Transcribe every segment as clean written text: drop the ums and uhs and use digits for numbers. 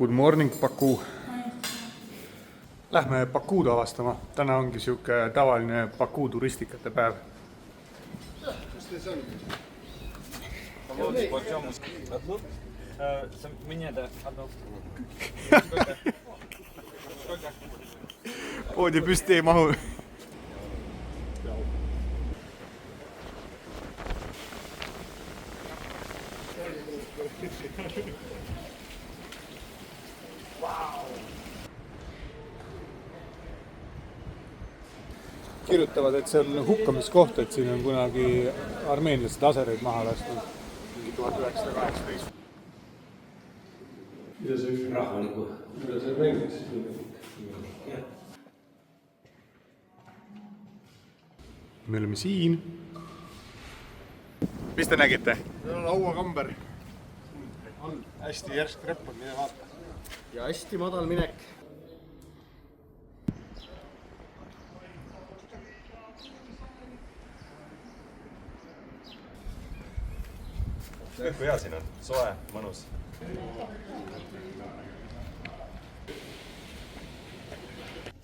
Good morning, Baku. Lähme Bakuud avastama. Täna ongi siuke tavaline Baku turistikate päev. Kas teil see on? Poodi püsti ei mahu. Kirjutavad, et see on hukkamiskoht, et siin on kunagi armeenlased asereid maha lastud. 1918. Mida see rahvaliku? Mida see mängis? Me oleme siin. Mis te nägite? Meil on hauakamber. On hästi järsk repp on, mine vaata. Ja hästi madal minek. Kui hea siin on, soe, mõnus.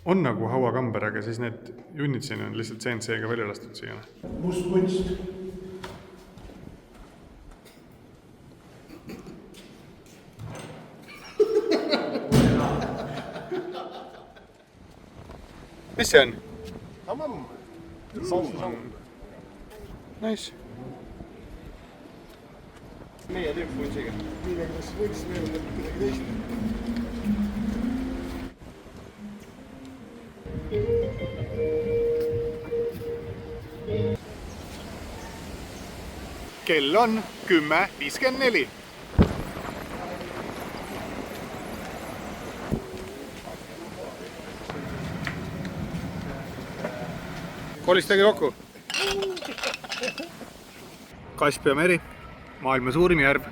On nagu hauakamber, aga siis need junnid siin on lihtsalt CNC-ga välja lastud siia. Must kunst. Mis see on? Tamam. Nice. Meie teeb kunsiga. Nii nagu kas võiks meelde midagi teist. Kell on 10:54. Kolistage kokku. Kaspia meri, maailma suurim järv.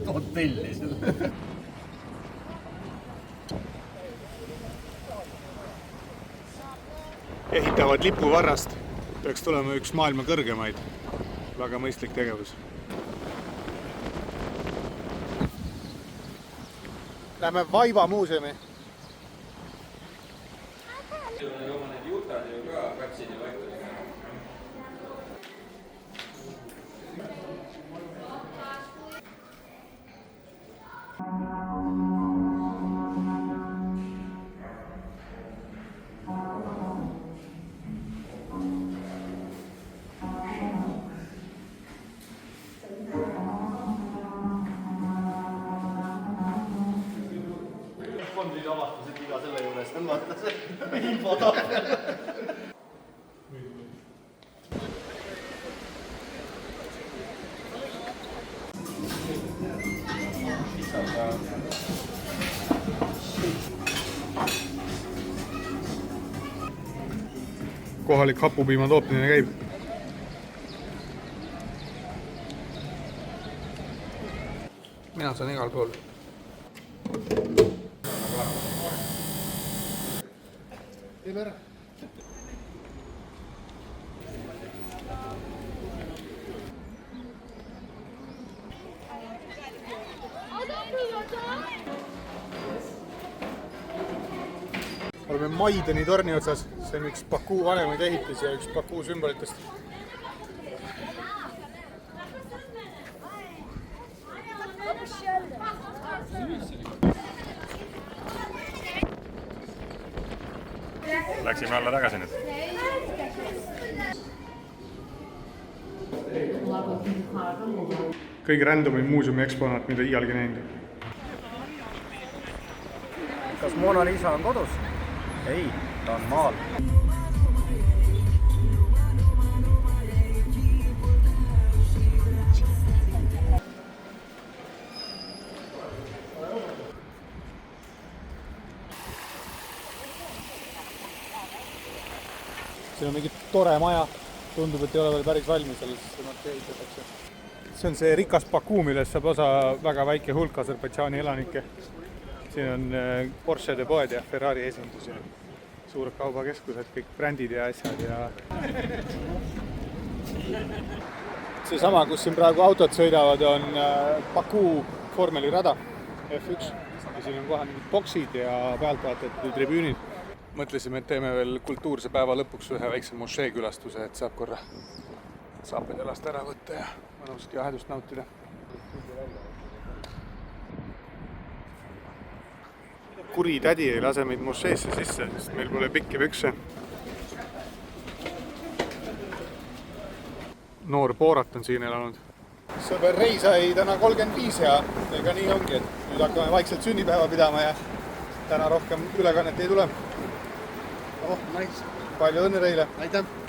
Hotelli selle. Ehitavad lipuvarrast. Peaks tulema üks maailma kõrgemaid. Väga mõistlik tegevus. Lähme Vaiva muuseumi. Fondid avastasid iga selle juures, vaata see infotahvel. Kohalik hapupiima tootmine käib. Mina saan igal pool. Teeme ära. Oleme Maidani torni otsas. See on üks Baku vanemaid ehitis ja üks Baku sümbolitest. Läksime alla tagasi nüüd. Kõige randomim muuseumi eksponaat, mida iialgi näinud. Kas Mona Lisa on kodus? Ei, ta on maal. Siin on mingi tore maja. tundub, et ei ole veel päris valmis, alles ehitatakse. See on see rikas Baku, millest saab osa väga väike hulk Aserbaidžaani elanikke. Siin on Porschede poed ja Ferrari esindus ja suured kaubakeskused, kõik brändid ja asjad ja see sama, kus siin praegu autod sõidavad, on Baku vormelirada F1 ja siin on kohe mingid boksid ja pealtvaatajate tribüünid. Mõtlesime, et teeme veel kultuurse päeva lõpuks ühe väikse mošee külastuse, et saab korra saaped jalast ära võtta ja mõnusat jahedust nautida. Kuri tädi ei lase meid mošeesse sisse, sest meil pole pikki pükse. Noor Boorat on siin elanud. Sõber Rei sai täna 35 ja ega nii ongi, et nüüd hakkame vaikselt sünnipäeva pidama ja täna rohkem ülekannet ei tule. Oh, nice. Palju õnne teile! Aitäh!